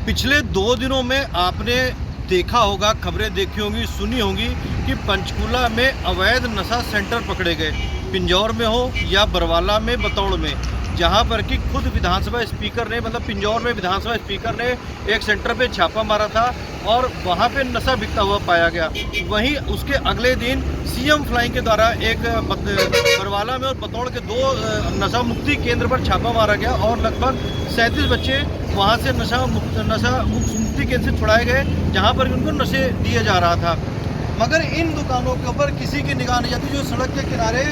पिछले 2 दिनों में आपने देखा होगा, खबरें देखी होंगी, सुनी होंगी कि पंचकूला में अवैध नशा सेंटर पकड़े गए। पिंजौर में हो या बरवाला में, बतौड़ में, जहां पर कि खुद विधानसभा स्पीकर ने, मतलब पिंजौर में विधानसभा स्पीकर ने एक सेंटर पे छापा मारा था और वहां पे नशा बिकता हुआ पाया गया। वहीं उसके अगले दिन सीएम फ्लाइंग के द्वारा एक बरवाला में और बतौड़ के 2 नशा मुक्ति केंद्र पर छापा मारा गया और लगभग 37 बच्चे वहां से नशा मुक्ति केंद्र से छुड़ाए गए, जहां पर उनको नशे दिए जा रहा था। मगर इन दुकानों के ऊपर किसी की निगाह नहीं जाती, जो सड़क के किनारे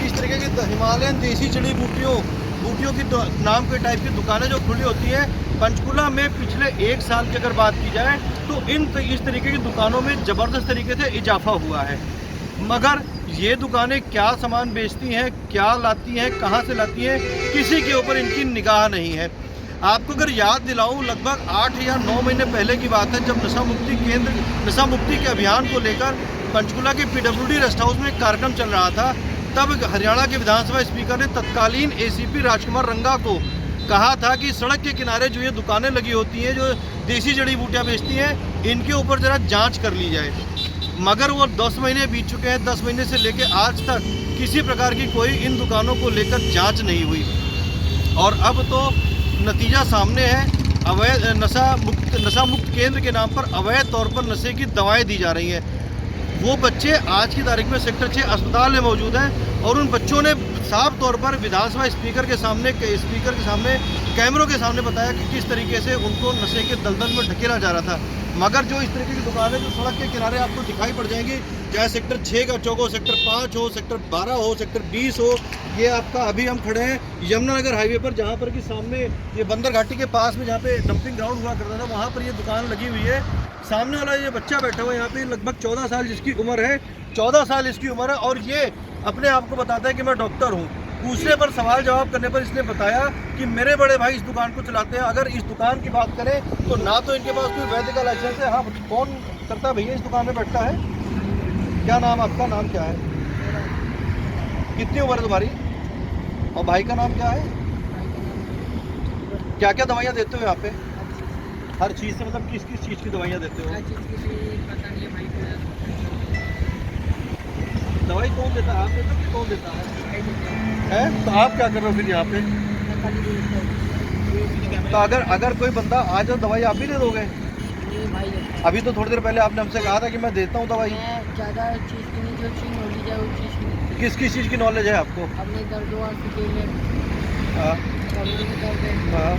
इस तरीके की हिमालयन देसी जड़ी बूटियों की नाम के टाइप की दुकानें जो खुली होती हैं। पंचकूला में पिछले 1 साल की अगर बात की जाए तो इस तरीके की दुकानों में ज़बरदस्त तरीके से इजाफा हुआ है। मगर ये दुकानें क्या सामान बेचती हैं, क्या लाती हैं, कहाँ से लाती हैं, किसी के ऊपर इनकी निगाह नहीं है। आपको अगर याद दिलाऊं, लगभग 8 या 9 महीने पहले की बात है, जब नशा मुक्ति के अभियान को लेकर पंचकूला के PWD रेस्ट हाउस में कार्यक्रम चल रहा था। तब हरियाणा के विधानसभा स्पीकर ने तत्कालीन ACP राजकुमार रंगा को कहा था कि सड़क के किनारे जो ये दुकानें लगी होती हैं, जो देसी जड़ी बूटियाँ बेचती हैं, इनके ऊपर ज़रा जांच कर ली जाए। मगर वो 10 महीने बीत चुके हैं, 10 महीने से लेकर आज तक किसी प्रकार की कोई इन दुकानों को लेकर जांच नहीं हुई। और अब तो नतीजा सामने है, अवैध नशा मुक्त केंद्र के नाम पर अवैध तौर पर नशे की दवाएं दी जा रही हैं। वो बच्चे आज की तारीख में सेक्टर 6 अस्पताल में मौजूद हैं और उन बच्चों ने साफ तौर पर विधानसभा स्पीकर के सामने कैमरों के सामने बताया कि किस तरीके से उनको नशे के दलदल में ढकेला जा रहा था। मगर जो इस तरीके की दुकानें जो सड़क के किनारे आपको दिखाई पड़ जाएंगी, चाहे सेक्टर 6 का चौक हो, सेक्टर 5 हो, सेक्टर 12 हो, सेक्टर 20 हो, ये आपका अभी हम खड़े हैं यमुनानगर हाईवे पर, जहाँ पर कि सामने ये बंदर घाटी के पास में जहाँ पे डंपिंग ग्राउंड हुआ करता था, वहाँ पर ये दुकान लगी हुई है। सामने वाला ये बच्चा बैठा हुआ है यहाँ पे, लगभग 14 साल जिसकी उम्र है, 14 साल इसकी उम्र है और ये अपने आप को बताता है कि मैं डॉक्टर हूँ। पूछने पर, सवाल जवाब करने पर इसने बताया कि मेरे बड़े भाई इस दुकान को चलाते हैं। अगर इस दुकान की बात करें तो ना तो इनके पास कोई वैध का लाइसेंस है। हाँ, कौन करता है भैया इस दुकान में बैठता है? क्या नाम, आपका नाम क्या है? कितनी उम्र है तुम्हारी? और भाई का नाम क्या है? क्या क्या दवाइयाँ देते हो यहाँ पे? हर चीज़ से, मतलब किस किस चीज़ की दवाइयाँ देते हो? दवाई कौन देता है? आप देते हो कि कौन देता है? तो आप क्या कर रहे हो फिर यहाँ पे? तो अगर कोई बंदा आ जाए, दवाई आप ही दे दोगे? अभी तो थोड़ी देर पहले आपने हमसे कहा था कि मैं देता हूँ दवाई। ज़्यादा चीज़ की नहीं, जो चीज़ नॉलेज है वो चीज़ की। किस किस चीज़ की नॉलेज है आपको? अपने दर्द और फिर में हाँ हाँ।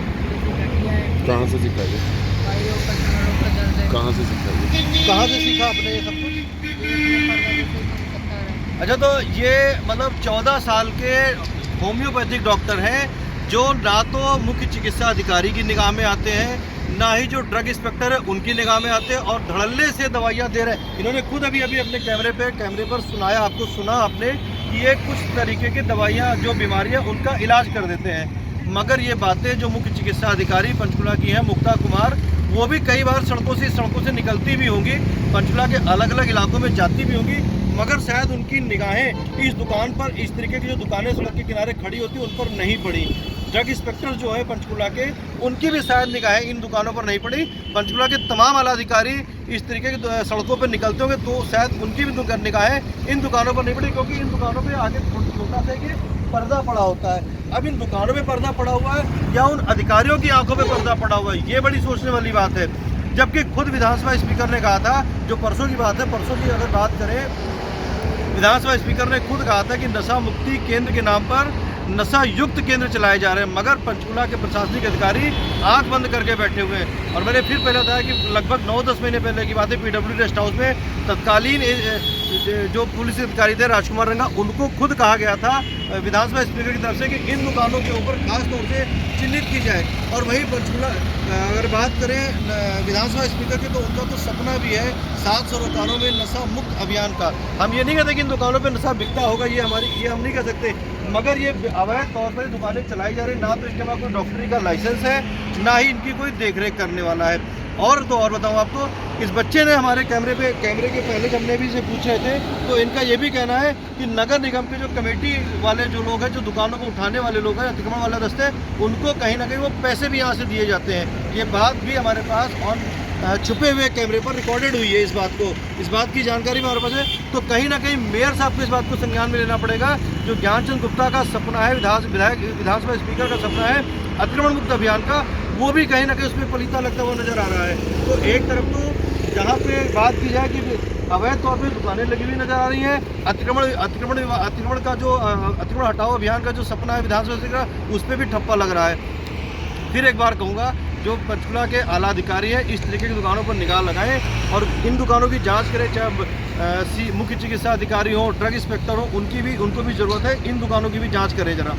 कहाँ से सीखा ये? कहाँ से सीखा ये? कहाँ से सीखा आपने ये सब कुछ? अच्छा, तो ये मतलब 14 साल के होम्योपैथिक डॉक्टर हैं, जो ना तो मुख्य चिकित्सा अधिकारी की निगाह में आते हैं, ना ही जो ड्रग इंस्पेक्टर है उनकी निगाह में आते हैं, और धड़ल्ले से दवाइयाँ दे रहे हैं। इन्होंने खुद अभी अपने कैमरे पर सुनाया, आपको सुना आपने, कि ये कुछ तरीके की दवाइयाँ, जो बीमारियाँ, उनका इलाज कर देते हैं। मगर ये बातें जो मुख्य चिकित्सा अधिकारी पंचकूला की हैं, मुक्ता कुमार, वो भी कई बार सड़कों से निकलती भी होंगी, पंचकूला के अलग अलग इलाकों में जाती भी होंगी, मगर शायद उनकी निगाहें इस दुकान पर, इस तरीके की जो दुकानें सड़क के किनारे खड़ी होती उन पर नहीं पड़ी। ड्रग इंस्पेक्टर जो है पंचकूला के, उनकी भी शायद निगाहें इन दुकानों पर नहीं पड़ी। पंचकूला के तमाम आला अधिकारी इस तरीके की सड़कों पर निकलते होंगे तो शायद उनकी भी निगाहें इन दुकानों पर नहीं पड़ी, क्योंकि इन दुकानों पर आगे छोटा सा कि पर्दा पड़ा होता है। अब इन दुकानों में पर्दा पड़ा हुआ है या उन अधिकारियों की आंखों में पर्दा पड़ा हुआ है, ये बड़ी सोचने वाली बात है। जबकि खुद विधानसभा स्पीकर ने कहा था, जो परसों की बात है, परसों की अगर बात करें, विधानसभा स्पीकर ने खुद कहा था कि नशा मुक्ति केंद्र के नाम पर नशा युक्त केंद्र चलाए जा रहे हैं, मगर पंचकूला के प्रशासनिक अधिकारी आंख बंद करके बैठे हुए हैं। और मैंने फिर पहले बताया कि लगभग 9-10 महीने पहले की बात है, PWD रेस्ट हाउस में तत्कालीन जो पुलिस अधिकारी थे राजकुमार रंगा, उनको खुद कहा गया था विधानसभा स्पीकर की तरफ से कि इन दुकानों के ऊपर खास तौर से चिन्हित की जाए। और वहीं पंचकूला अगर बात करें विधानसभा स्पीकर की, तो उनका तो सपना भी है 700 दुकानों में नशा मुक्त अभियान का। हम ये नहीं कहते कि इन दुकानों पर नशा बिकता होगा, ये हम नहीं कह सकते, मगर ये अवैध तौर पर दुकानें चलाई जा रही, ना तो इनके पास कोई डॉक्टरी का लाइसेंस है, ना ही इनकी कोई देखरेख करने वाला है। और तो और बताऊं आपको, इस बच्चे ने हमारे कैमरे के पहले जब हमने भी इसे पूछ रहे थे तो इनका ये भी कहना है कि नगर निगम के जो कमेटी वाले जो लोग हैं, जो दुकानों को उठाने वाले लोग हैं, अतिक्रमण वाले दस्ते, उनको कहीं ना कहीं वो पैसे भी यहाँ से दिए जाते हैं। ये बात भी हमारे पास छुपे हुए कैमरे पर रिकॉर्डेड हुई है। इस बात की जानकारी हमारे पास है। तो कहीं ना कहीं मेयर साहब को इस बात को संज्ञान में लेना पड़ेगा। जो ज्ञानचंद गुप्ता का सपना है, विधानसभा स्पीकर का सपना है अतिक्रमण मुक्त अभियान का, वो भी कहीं ना कहीं उसमें पलीता लगता हुआ नजर आ रहा है। तो एक तरफ तो जहाँ पे बात की जाए कि अवैध तौर पे दुकानें लगी हुई नजर आ रही हैं, अतिक्रमण का जो अतिक्रमण हटाओ अभियान का जो सपना है विधानसभा स्पीकर का, उस पर भी ठप्पा लग रहा है। फिर एक बार कहूँगा, जो पंचकुला के आला अधिकारी है इस तरीके की दुकानों पर निगाह लगाएं और इन दुकानों की जांच करें, चाहे मुख्य चिकित्सा अधिकारी हो, ड्रग इंस्पेक्टर हो, उनको भी ज़रूरत है इन दुकानों की भी जांच करें जरा।